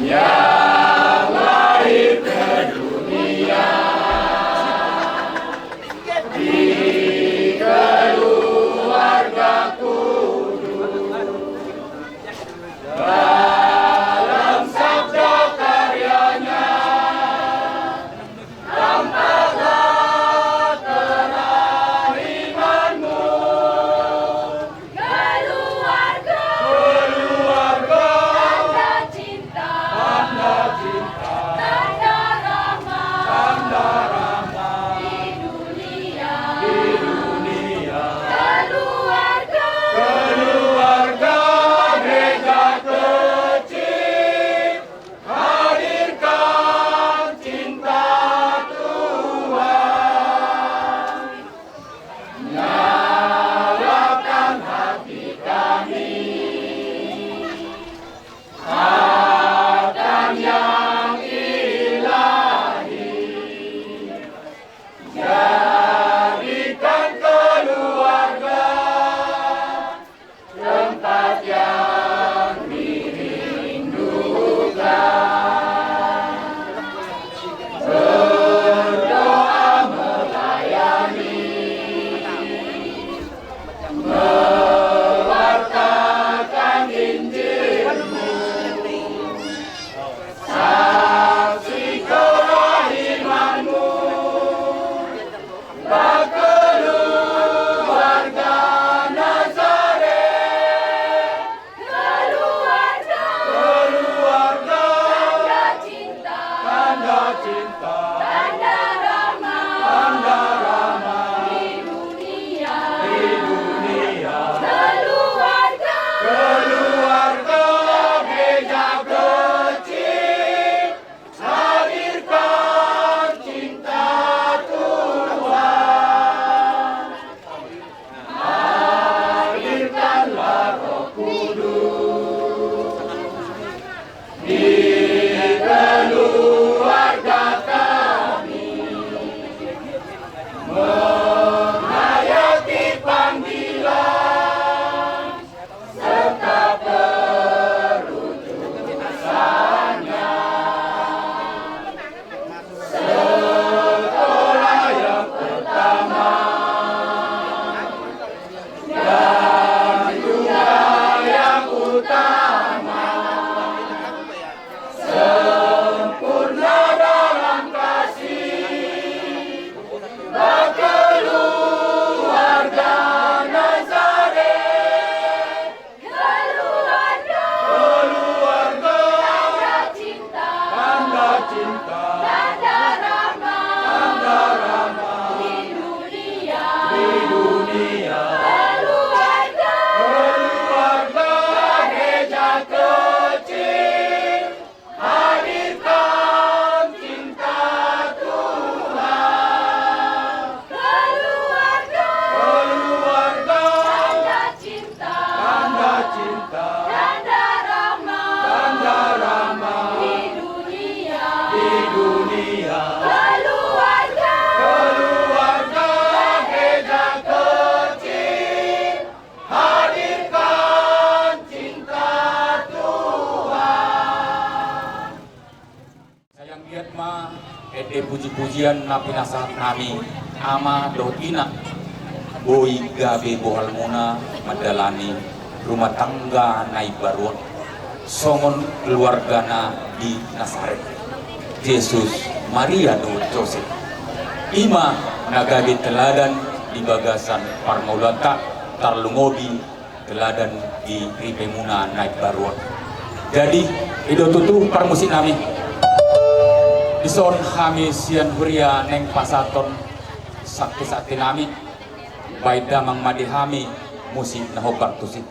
yang lahir ke dunia di keluarga kudus dalam sabda karyanya tampaklah terang imanmu keluarga tanda cinta tanda rahmat di dunia keluarga gereja kecil hadirkan cinta Tuhan nyalakan hati kami akan yang ilahi jadikan keluarga tempat yang dirindukan berdoa melayani mewartakan Injil-Mu saksi kelahiran-Mu bagi keluarga Nazaret keluarga tanda cinta tanda rahmat di dunia keluarga gereja kecil hadirkan cinta Tuhan hadirkanlah Roh Kudus di keluarga kami menghayati panggilan serta perutusannya sekolah yang pertama dan juga yang utama sempurna dalam kasih bagi keluarga Nazaret keluarga tanda cinta tanda rahmat di dunia keluarga gereja kecil hadirkan cinta Tuhan keluarga tanda cinta tanda rahmat di dunia keluarga gereja kecil hadirkan cinta Tuhan. Sayang lihat mah ede puji-pujian napi nasihat nami ama dotina boi gabe bohal muna madalani rumah tangga naik baruan songon keluargana di Nazaret Yesus Maria do Joseph ima nagabe teladan di bagasan parmaulata tarlungobi teladan di ripemuna naik baruan jadi ido tutu parmusik nami dison kami sian huria neng pasaton sakti nami baida mang madihami musik nahobar tusik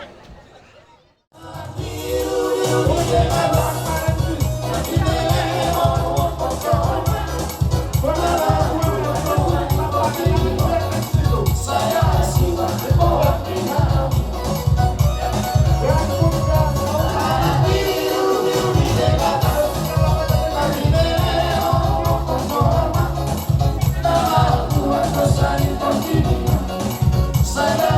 Saya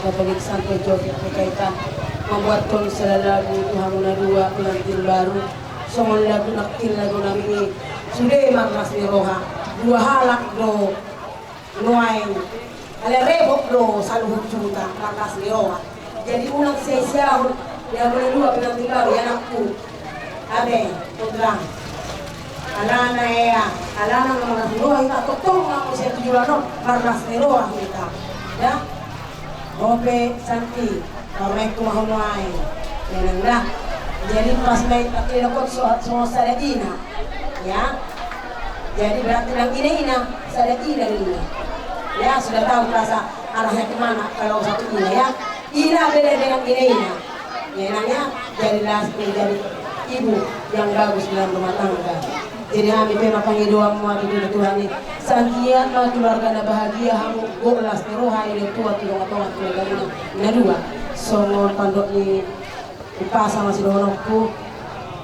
Katolik sampai Jogja berkaitan membuat konser lagu Tuhan dua pengantin baru songon lagu nakil lagu nami sudah markas ni roha dua halak do nuain ale rebok do saluhut junta markas ni roha jadi ulang sesiau yang dua pengantin baru ya anakku abe putra alana ya alana markas ni roha kita totong aku saya tujuan markas ni roha kita ya Oke, Santi, kami kumahunuai, yang dah. Jadi pas main tak dilakon semua sadina, ya. Jadi berarti yang ini sadina ini, ya sudah tahu rasa arahnya kemana kalau satu ini ya. Ina beda dengan ini, ya nanya jadilah menjadi ibu yang bagus dalam rumah tangga. Jadi kami pemakai doa muat itu Tuhan ini. Santian ma keluarga bahagia hamu golas roha ini tua tulung atau keluarga na dua. Songon pandok ni ipasa masih donokku.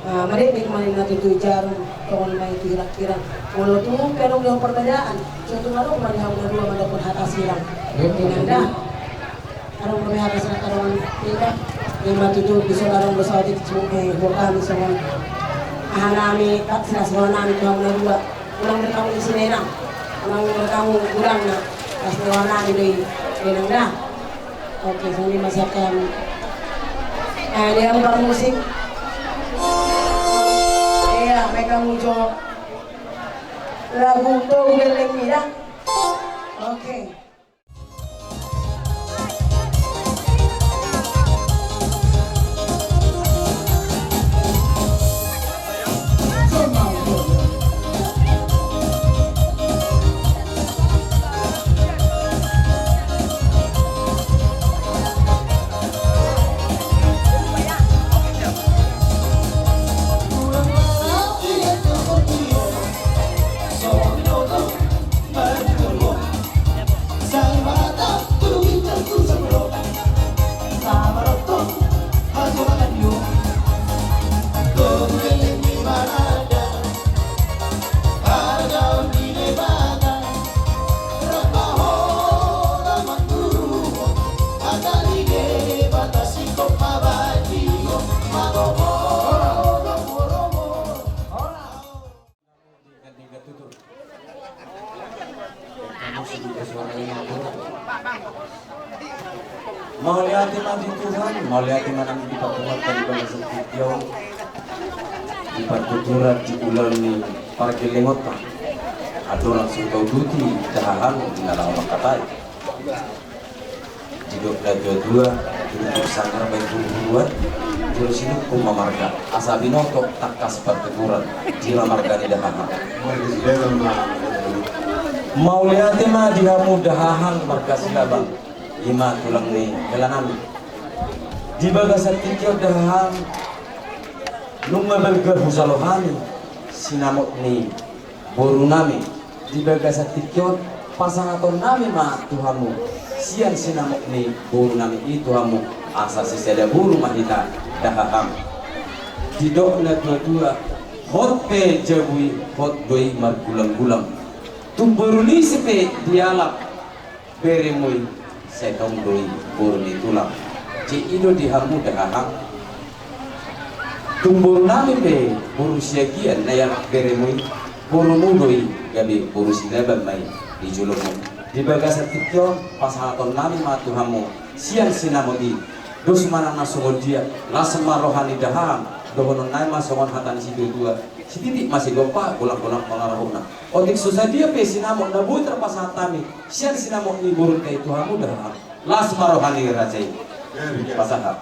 Mereka kemarin nanti tu jarum kawan main kira-kira. Kalau tu kenong yang pertanyaan, contoh ngaruh mana hamu na dua mana pun hata silang. Inanda. Arong kami hata silang kawan tidak. Lima tujuh bisa arong bersawati sebagai bukan songon. Ahanami tak silas nami kamu na dua. Ulang berkamu di sini nang. Ulang berkamu kurang na. Pas nami di nang dah. Oke, sambil masakan. Dia bukan musik. Iya, mereka muncul lagu tuh geleng ya. Oke. Mahaliati mati Tuhan, mahaliati manang dipakumat dari bangsa Setio, dipatuturat di ulang ni para kelengota, atau langsung kau duti dahahan dalam makatai. Jidok dua untuk sangar baik buruan, terus ini kumamarga asabinoto takas pertuturan jila marga ni dahahan. Mahaliati mah dihamu dahahan marga silabang. Ima tulang ni kelanan di bagasan tikyo dahan lunga belgar husalohani sinamot ni boru nami di bagasan tikyo pasangaton nami ma Tuhamu sian sinamot ni boru nami itu hamu asasi seda buru mahita dahaham di dok na dua hot pe jabui hot doi margulang-gulang tumburuni sepe dialap beremui setong doi burni tulang ci ido dihamu dahaham tumbur nami pe buru siagian na yang beremui buru mudoi gabi buru sileban mai di julumu di bagasan tikyo pasangaton nami matuhamu siang sinamodi dos manang nasungod dia lasema rohani dahaham dohonon nai masongon hatan si dua si titik masih gopa pulang-pulang pengarahuna otik susah dia pe sinamon nabu terpasatami siang sinamon ni burun kay Tuhamu dahaham lasema rohani rajai pasahap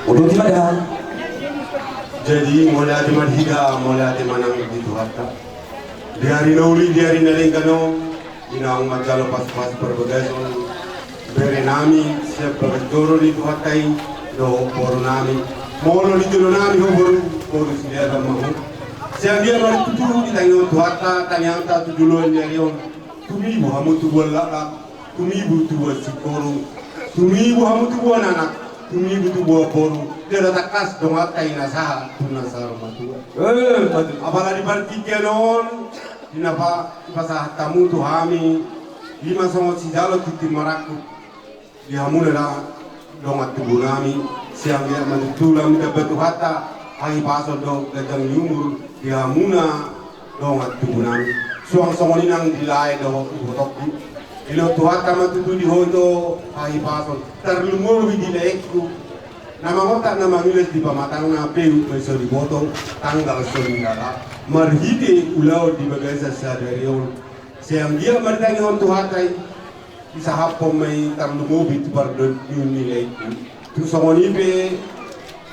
udah di mana? Jadi mulai hati manhiga, mulai hati manang itu harta. Di hari nauli, di hari nalingkano, inang majalo pas-pas berbagason. Beri nami, siap berjoro itu hatai, do boru nami. Molo di jolo nami, ho boru sindia mahu. Siang dia baru tujuh di tangan tuata, tanyang ta tujuloan nyarion. Tumi bu hamu tubuan lak, tumi bu tubuan sikoru, tumi bu hamu tubuan anak. Tumi butuh buah boru, dia datang kas dongat kain nasaha, tunasar matua. Apalagi bertiga non, dinapa pasah tamu tu hami, lima sama si jalo titi maraku, di hamu nela dongat tubuh nami, siang dia mantulah minta batu hata, hai paso dong datang yumur, di hamuna dongat tubuh nami, suang sama ninang dilai dong botoku. Ilo tuata matutu di hoto hai pason terlumur di leku nama otak nama miles di pamatang na peu peso di botong tanggal soningala marhide ulau di bagasa sadarion siang dia martangi on tuatai bisa hapom mai terlumur di bardon yuni leku tu somoni pe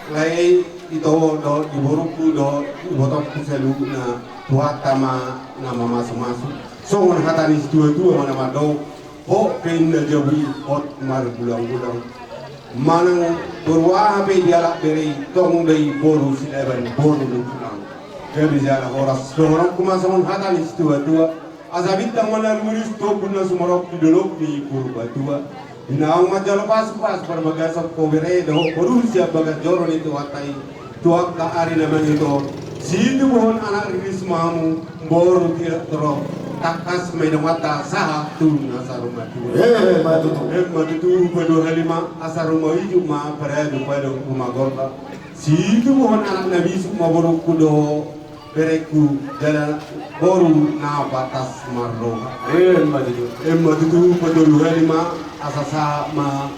lai itu do di boruku do botong kuselu na tuata ma nama masuk-masuk songon hatani dua-dua mana madau ho pindah jawi hot mar bulang-bulang manang berwah pe dialak dari tong dari boru sileban boru tulang jadi jala horas dorong kumasangon hatani dua-dua azabitang mana muris to punna sumarok didolok di puru batua binaang majalo pas berbagasa kobere do boru siap bagas joron itu watai tuak ka ari naman itu situ pohon anak rismamu boru tidak terok takas medamata saha tu nasaruma tu matutu pada halima asaruma hiju ma paradu pada umagorta situ mohon anak nabi semua boru kudo bereku jalan boru na batas marro matutu pada halima asasa ma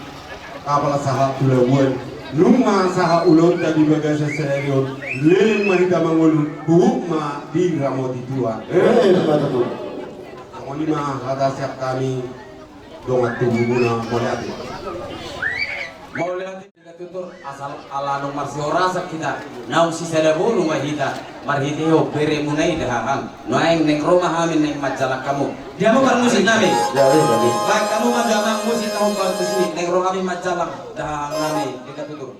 kapala saha tulabuan lunga saha ulon tadi bagasa serion leleng manita mangolun ma di ramoti tua matutu Monima ada siap kami dongat tubuna moliati. Moliati tutur asal alano marsiora kita. Naung si sedabulu mahita marhite ho bere munai dahahan. Noeng neng rumah hamin neng majalah kamu. Dia mau musik nami. Jadi. Baik kamu majalah musik tahu musik neng rumah hamin majalah dahahan nami dekat tutur.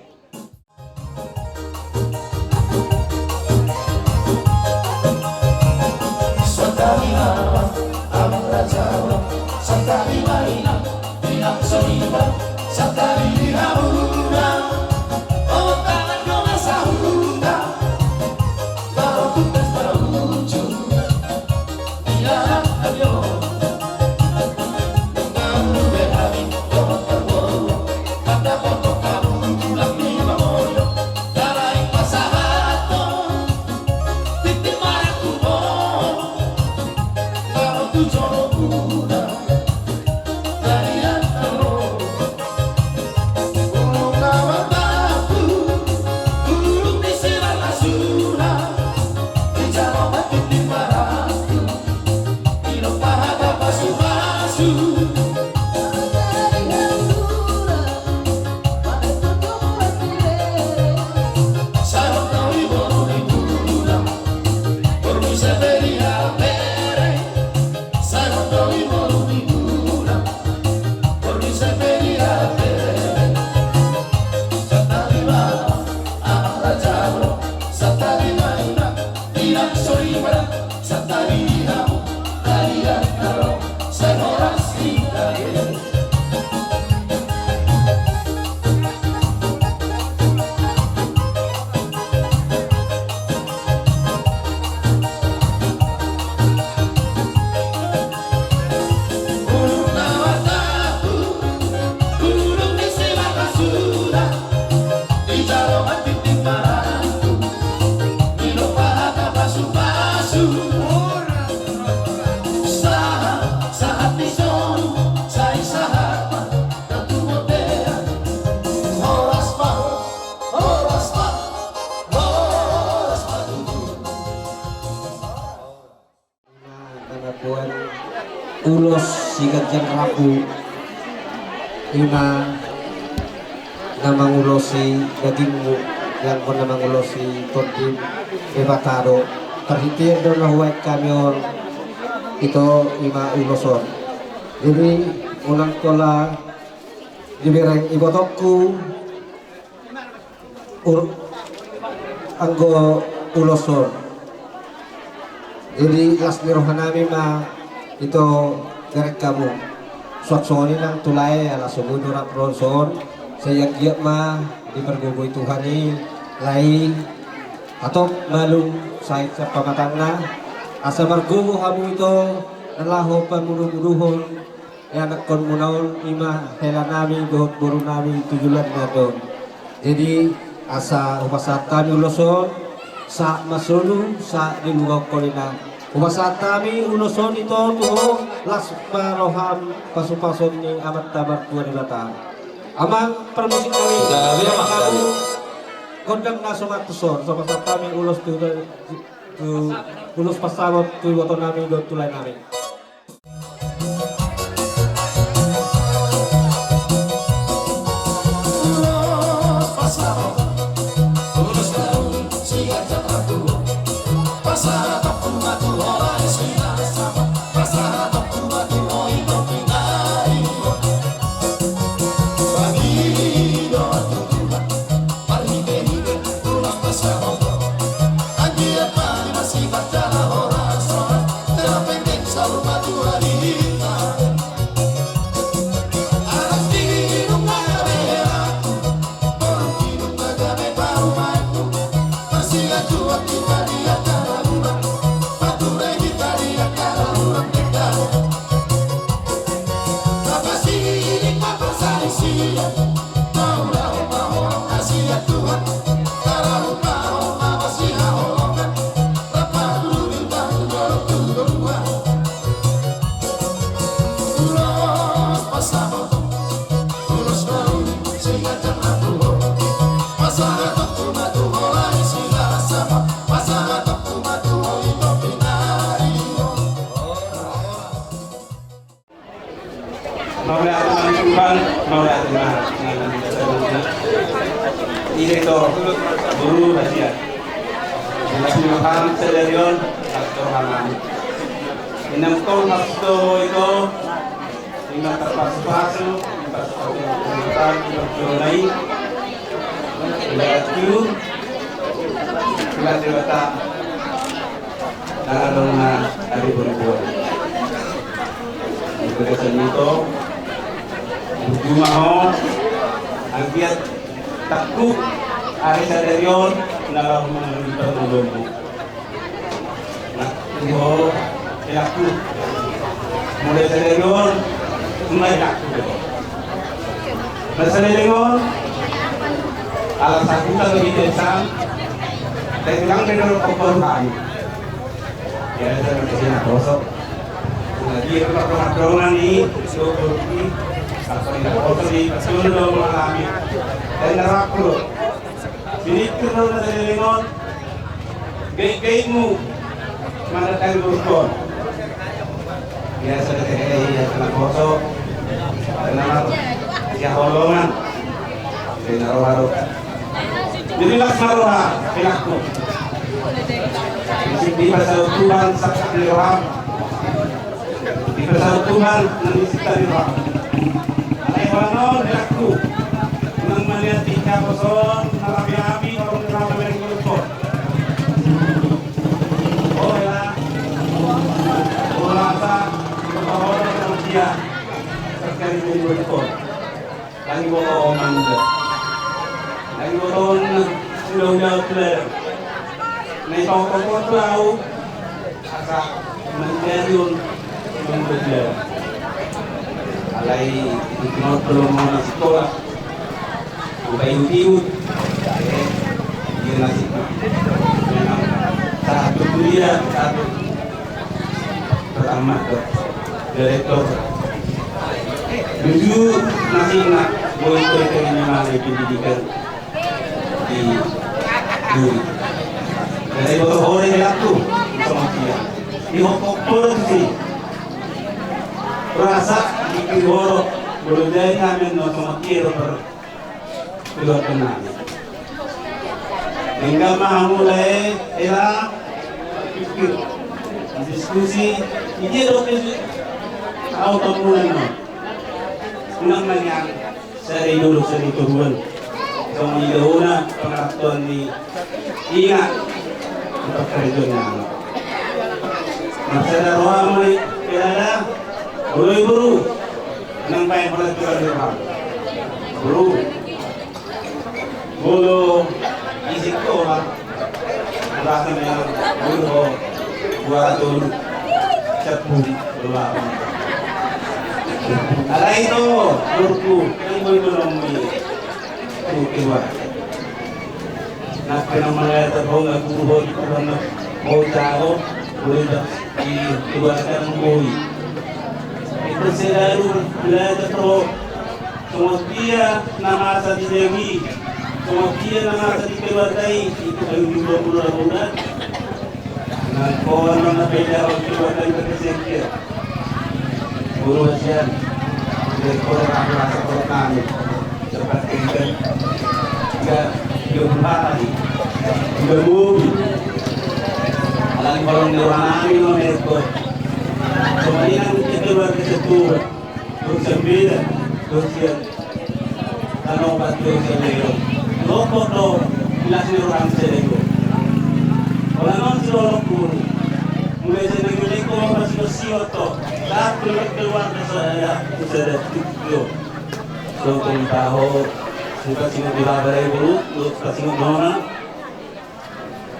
Sakari maina, tidak soliba, sakari hauna, oh tangan kau sahuna, baru tugas baru muncul, tidak ada kamu berhari, kau terbawa, kata foto kamu pulang di Mamoyo, darai pasahato, titik maraku oh, sigadyan rapu ima na mangulosi dagingmu yang pernah mangulosi Tondim Bebatado terhitir doon na huwag kamyon ito ima uloson jadi ulang kola dibireng ibotokku anggo uloson jadi las nirohanami ma ito gerek kamu suaksoni nang tulay ala sumudo ra proson sayag ma di pergugoy Tuhan ni lain atau malum sait sa pamatang na asa margugo hamu ito nalaho pamunuduhon ya nakon munaon ima hela nami dohot buru nami tujulan na doon jadi asa upasata ni uloson sa masulu sa dilugaw ko nina upasata mi uloson ito tuho las paroham pasupason ni amat tabar tuwa ni bata amang permusik kami kamu kondang na sumatuson sa pasata mi ulos tu ulos pasawat tu wato nami do tulay nami Direktur Guru Hasiat Dilaksanakan Sedarion Aktor Haman Inamkol Masto itu Lima terpasu-pasu Pasukan Berjolai Ilatu Ilat Dewata Nangadona Dari Beribuan Berkesan itu Jumaho Angkiat takku hari sadarion nalar mengalami pertolongan. Nah, itu aku mulai sadarion mulai takku. Nah sadarion alat aku tak lebih desam, tapi bilang benar kekorban. Ya saya bersih kosong. Nah dia pertolongan ini seperti apa yang kosong di seluruh mengalami. Dan neraka binikir na dalilingon gay mo manatang burkon biasa ya kena koso kena ya holongan kena roharo jadi las maroha pinakku di pasal Tuhan sakit diroham di pasal Tuhan nanisita diroham alaiwanon pinakku melihat tingkah koson, narabi-abi, orang neraka mereka berikut. Oh ya, ulasa, orang manusia, terkait dengan berikut. Lagi bohong manja, lagi bohong sudah clear. Nih kau tahu, asal menjadiun menjadi. Alai itu belum mau sekolah. Ubayut-uyut dia nasi satu kuliah satu pertama direktur tujuh nasi nak boleh terima pendidikan di Duri dari beberapa orang yang aku sama dia di Hokok sih rasa di horo boleh jadi kami no sama kiro per keluar namin. Hingga mulai era pikir diskusi ini lokasi auto mulai no. Unang nanyang seri dulu seri turuan. Kemudian una pengaturan di ingat untuk kerjanya. Masalah roh mulai kerana buru nang bayan pala kerana buru isik ko lah. Bahkan yang buru buat cepu luar. Ada itu buruku yang boleh menemui keluar. Nak kena melihat terhong aku buat kerana mau tahu boleh dikeluarkan boy. Itu selalu belajar terus. Semua dia nama sa di Dewi, semua dia nama sa di keluargai itu baru 20 bulan. Nah, kawan mana beda orang keluargai berkesekian. Guru Asian, direktur rasa pertama, seperti itu. Jika lagi, juga mobil. Alang kalau ngerani no mereka. Kemudian kita keluar ke situ, terus sembilan, terus yang kalau obat terus yang loko do, bilas ni orang selego. Kalau non si loko, mulai selego leko masih bersih to. Saat keluar ke saya, sudah tidur. So tahu, suka singa dilabarai dulu, terus kasih ngomong.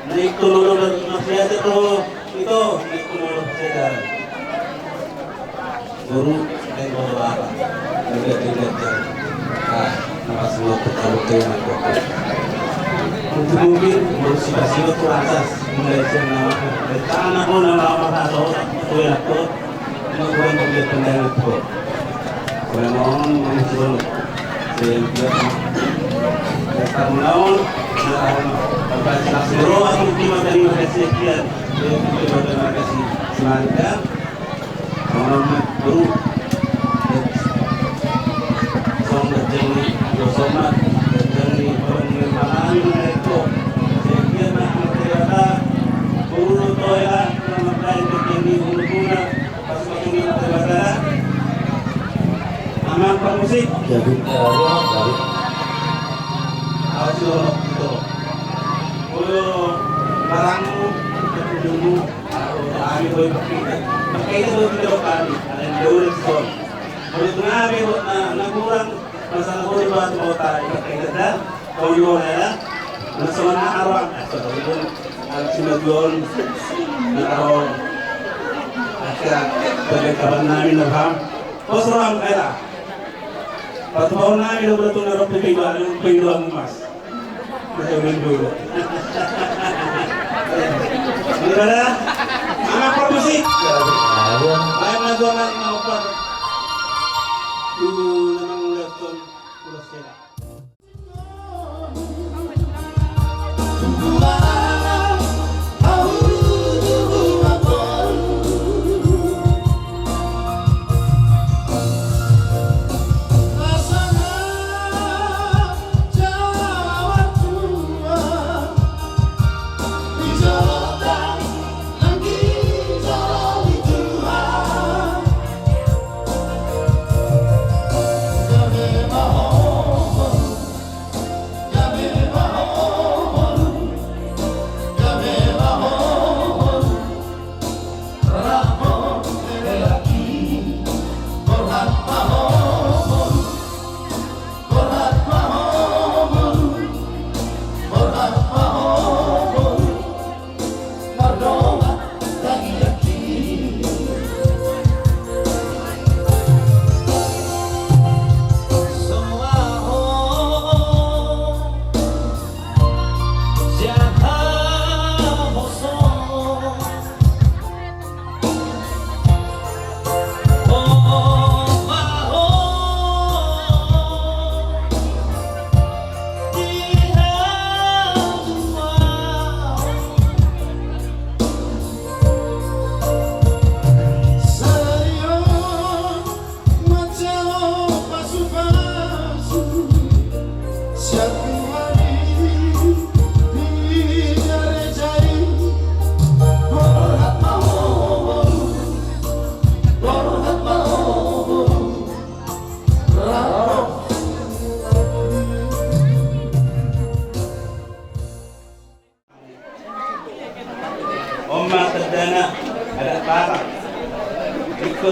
Naik turun masih ada tuh itu naik turun sedar. Guru dan guru apa? Tidak. Nama semua terlalu aku. Untuk mungkin bersih itu asas mulai nama tanah pun nama apa tahu tuh aku. Ini bukan untuk pendengar itu. Kalau mau muncul sehingga kita melawan Bapak Sero aku terima kasih sekian. Terima kasih semangat. Orang guru somat jadi somat jadi pengembangan mereka sekian mereka guru toya nama kain begini guna pas waktu mereka aman musik jadi hasil itu barangmu dulu kami boleh pakai itu tidak kali ada yang jauh respon boleh mengambil kurang masalah boleh buat mau tarik pakai kita kau jual ya masalah arwah itu sudah jual atau akhirnya bagi kawan kami nafam kosong kaya pas tahun kami udah betul naruh kehidupan emas saya dulu Saudara, anak permusik. Ayam nasional maupun dulu memang lekon kurasera.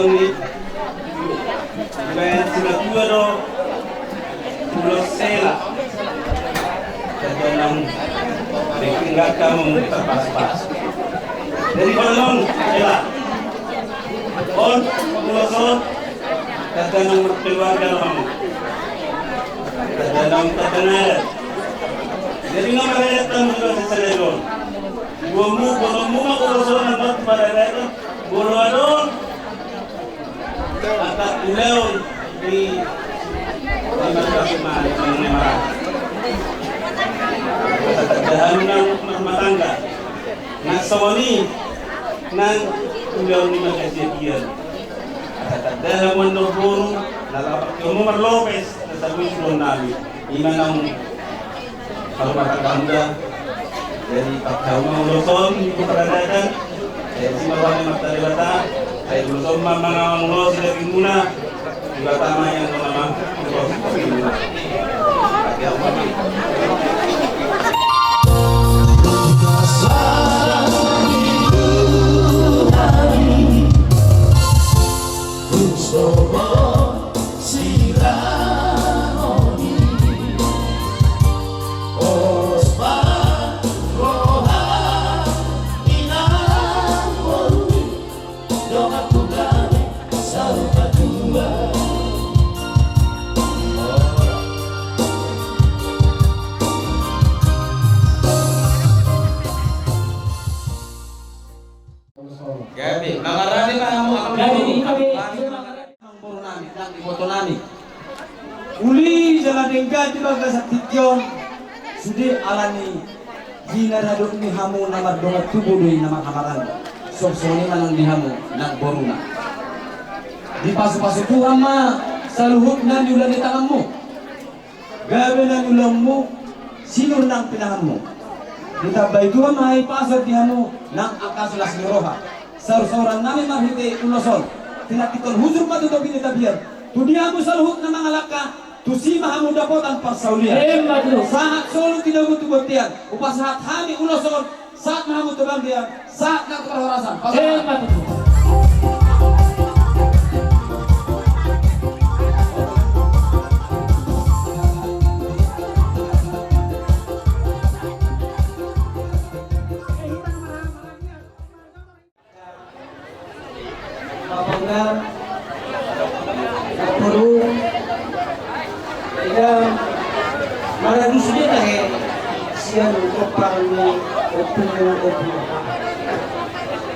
ni kaya sinatua do pulau Sela dan tinggal kamu terpas-pas dari Balong Sela on pulau Son kadang keluarga kamu kadang terdengar jadi nggak mereka tahu juga sesuatu Bomu makuloson naman para rito. Bolo adon. At ilaw di magkasimali ng marami. Dahil ng matangga. Nagsawani ng ilaw ni Magkasibiyan. At dahil mo ng buro, Umar Lopez na sabihin doon namin. Ina ng pagpapaganda. Dari pagkaumang Luzon, hindi ko paradagan. Dari si Mawani Magtalibata, ay Luzon mga mulo sila muna. Diba tama yan ito naman? Luzon muna. Kaya umami. Gabi, mangarani pa ang Uli jalan engga di bagas tikyon sudi alani hina radok ni hamu namar dongat tubuh doi nama kamaran soksoni manang di hamu nak boruna di pasu-pasu Tuhan ma saluhut nan diulan di tanganmu gabe nan ulammu sinur nang pinahanmu ditabay Tuhan mahai pasar di hamu nang akasulas ni roha saur-sauran nami mahite uloson tinakitol huzur matuto binitabiar tudiamu saluhut na mga laka tusi mahamu dapotan pasaulian saat solo tidak butuh buktian upasahat hami uloson saat mahamu tebang dia saat nak perhorasan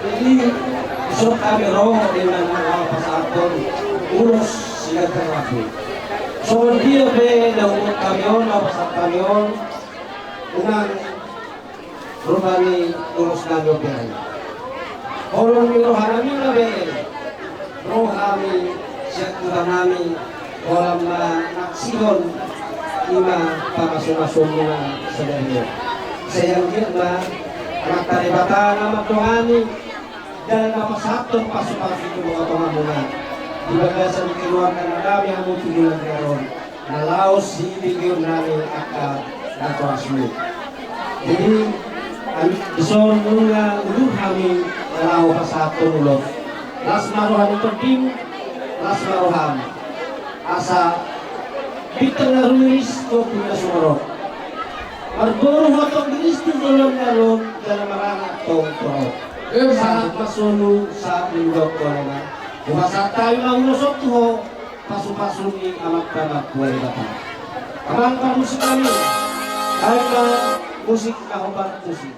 jadi isok kami roh dengan mga pasakon ulos sila terlalu so dia be naumot kamyon na pasak kamyon unang rumani ulos nanyo bihay orang ni roh namin na be roh kami siya kurang namin walang na naksilon ima pamasunasong mga sa dahil sayang dia na magtalibata na matuhani dahil napasatong pasu-pasu ito mga pamamunan. Ibagasan kinuwakan na dami ang mutulunan karon na laos si ibigyon namin at natuasmi. Jadi, ison nga ulun kami na lao pasatong ulot. Las maruhan ito din, las maruhan. Asa, bitang na rumiris ko punya sumarot. Arboro hotong dinis di dalam nalon dalam marana tong pro. Sangat masunu sa indok ko naman. Bumasa tayo ng ulusok tuho, pasu-pasu ni amat kamat buhay bata. Abang ka musik kami, kahit ka musik kahubat musik.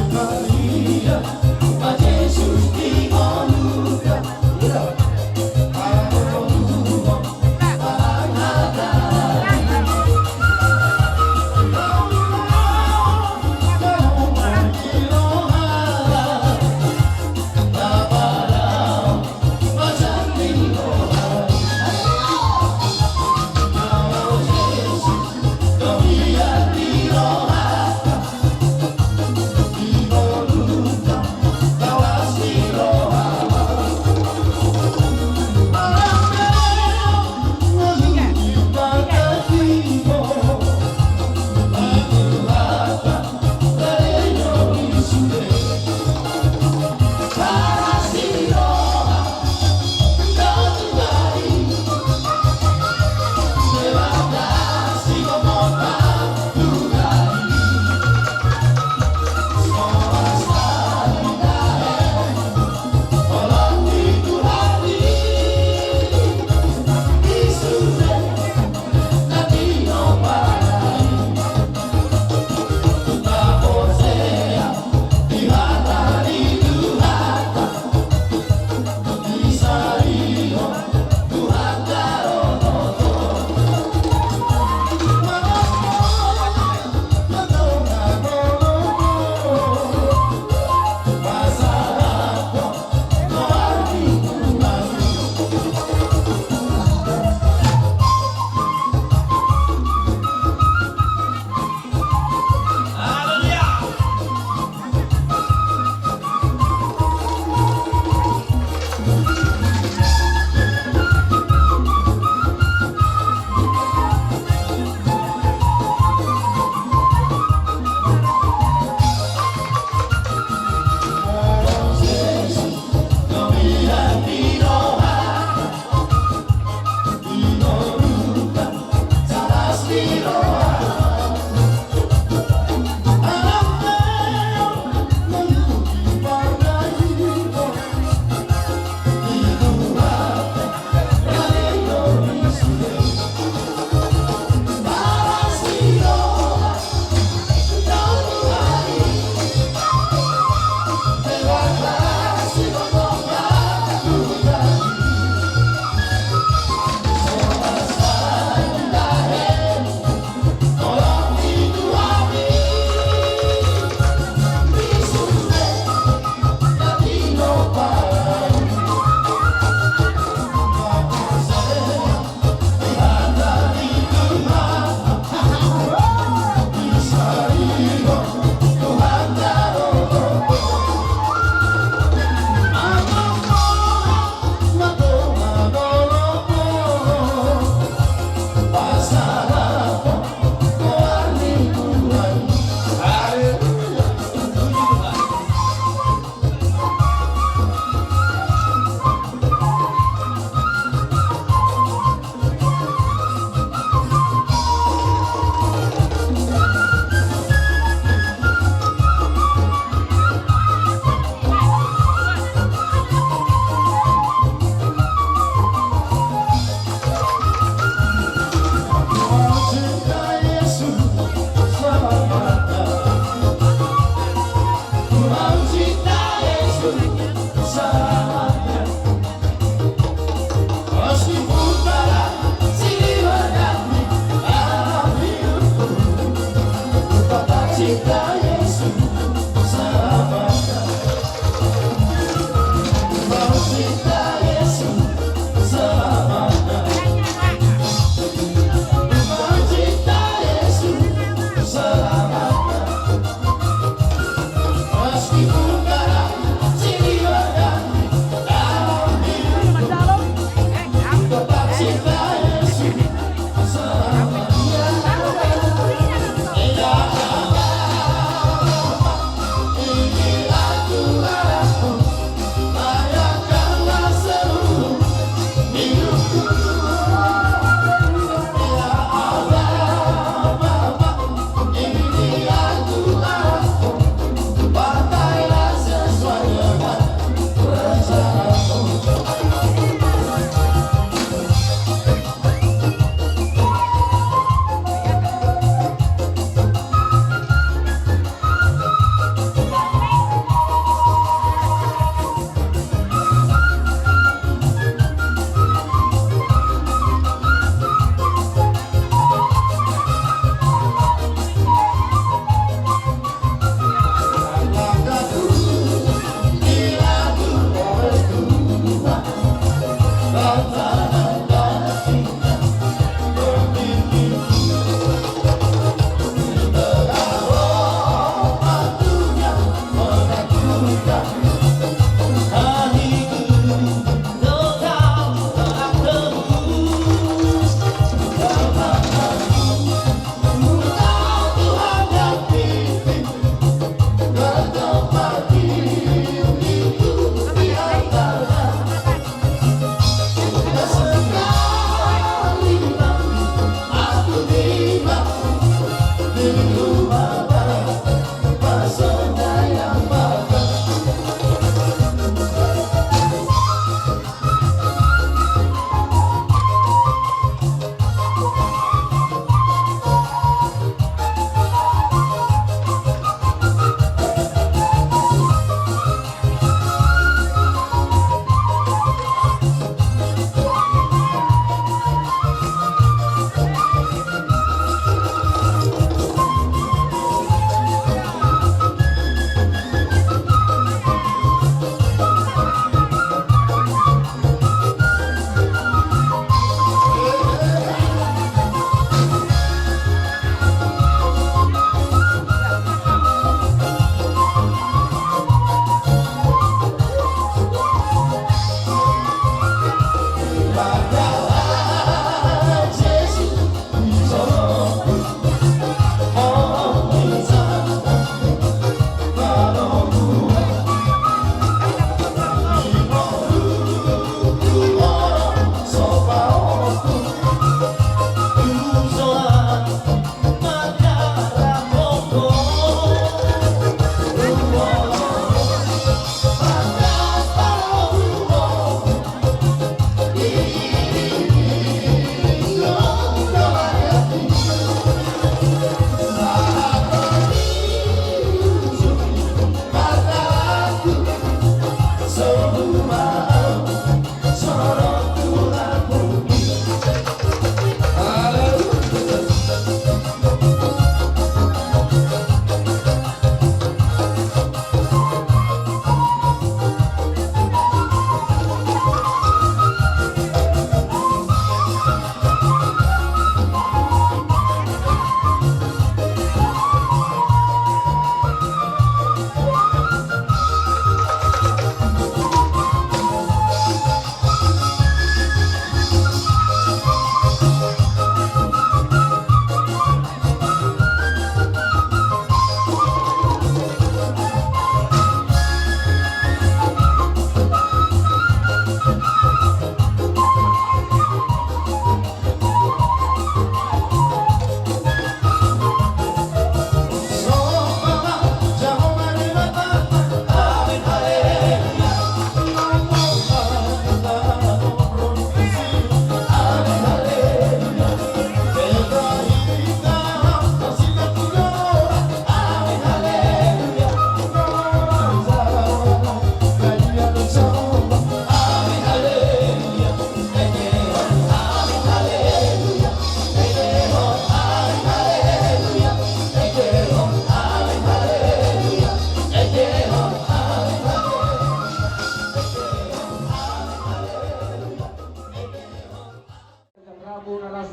Maria,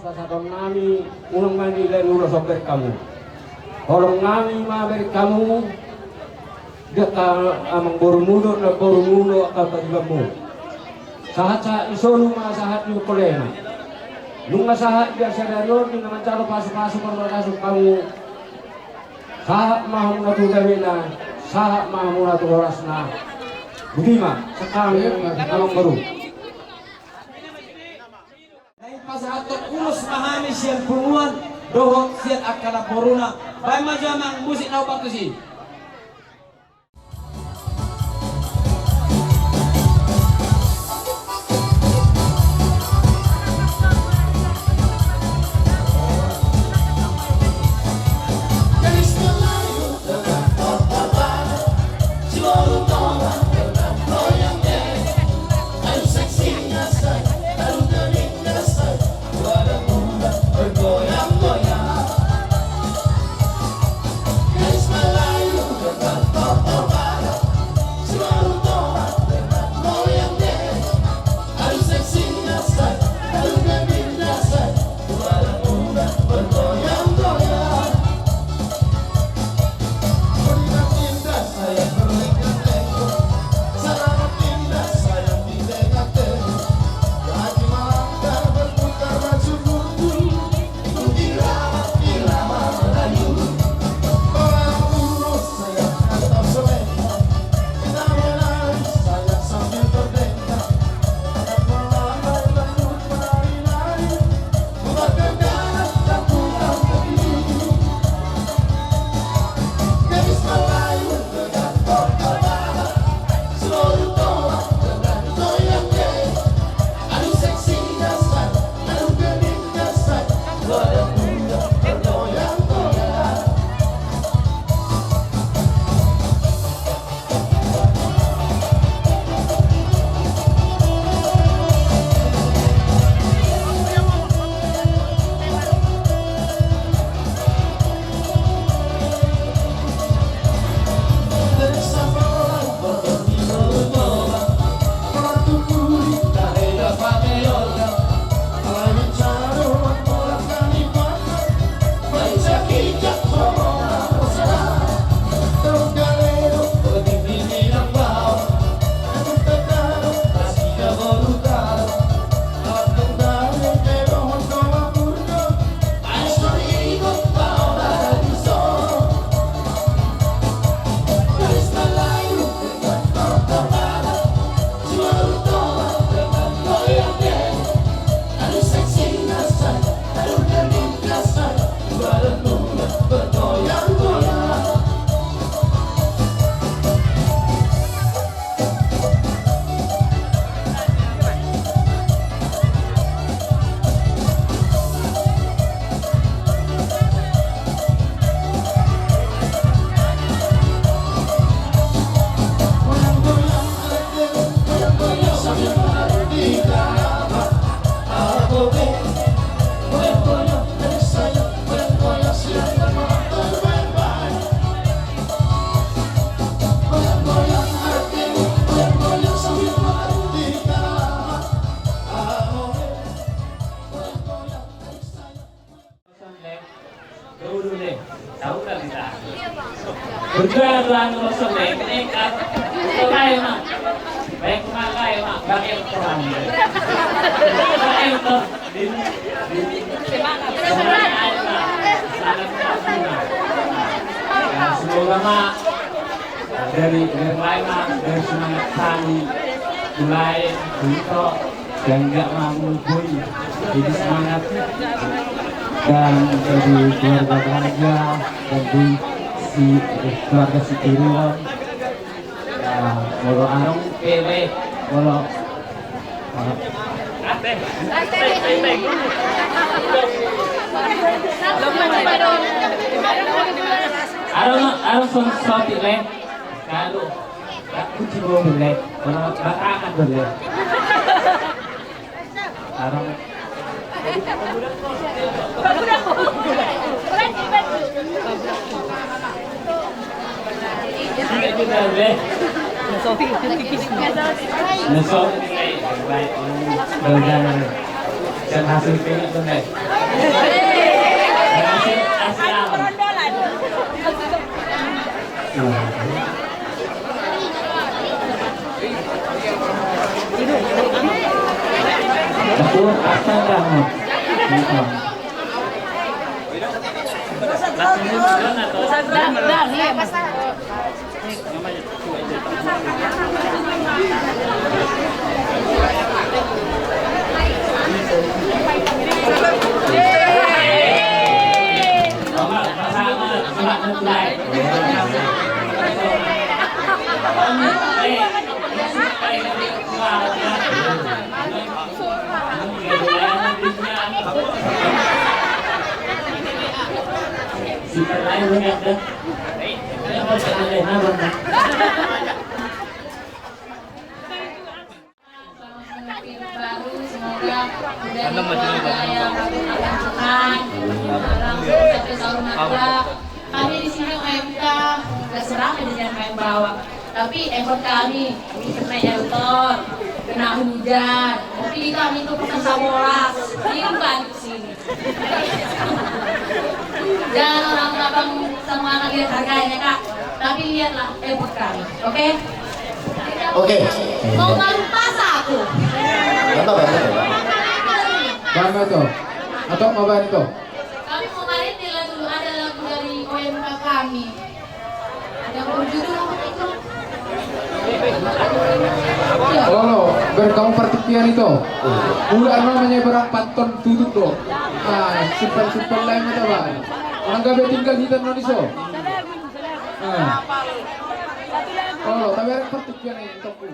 sasadon nami ulang mandi dan ulah sopir kamu. Tolong nami maberi kamu deka amang borumudo na borumudo atau tagibamu. Sahat isonu ma sahat yu kolena. Lunga sahat dia sadano di nama calo pasu-pasu permasuk kamu. Sahat mahamuna tu gawina, sahat mahamuna tu horasna. Budima sekarang amang baru. Pasahatot ulus mahami siyan punguan dohot siyan akala boruna bay majamang musik na upatu si It's my life. Berjalan bersama mereka, selain baik makai bagai perang. Selain semoga mak dari lain dari semangat kami mulai untuk dan nggak mampu pun jadi semangat dan dari keluarga bahagia dan di keluarga si Iriwan walau arong kewe walau arong soti le kalau aku cibo le walau bakakan boleh arong dan hasil pilih tuh deh. Aku asal kamu. Kami di sini UMK terserah dengan main bawa, tapi effort kami kena motor, kena hujan, Tapi kami itu peserta bola, bukan di sini. Jangan orang abang sama anak lihat harganya kak, tapi lihatlah effort kami, oke? Oke. Mau malu pas aku. Apa betul? Bagaimana itu? Atau mau bahan itu? Kami mau main nilai dulu ada lagu dari OMK kami. Yang berjudul apa itu? Oh, berkamu pertikian itu. Bulan namanya berang panton tutup dong. Ah, simpel-simpel lain itu bang. Orang gabe tinggal di tanah iso. Oh, tapi ada pertikian ini toku.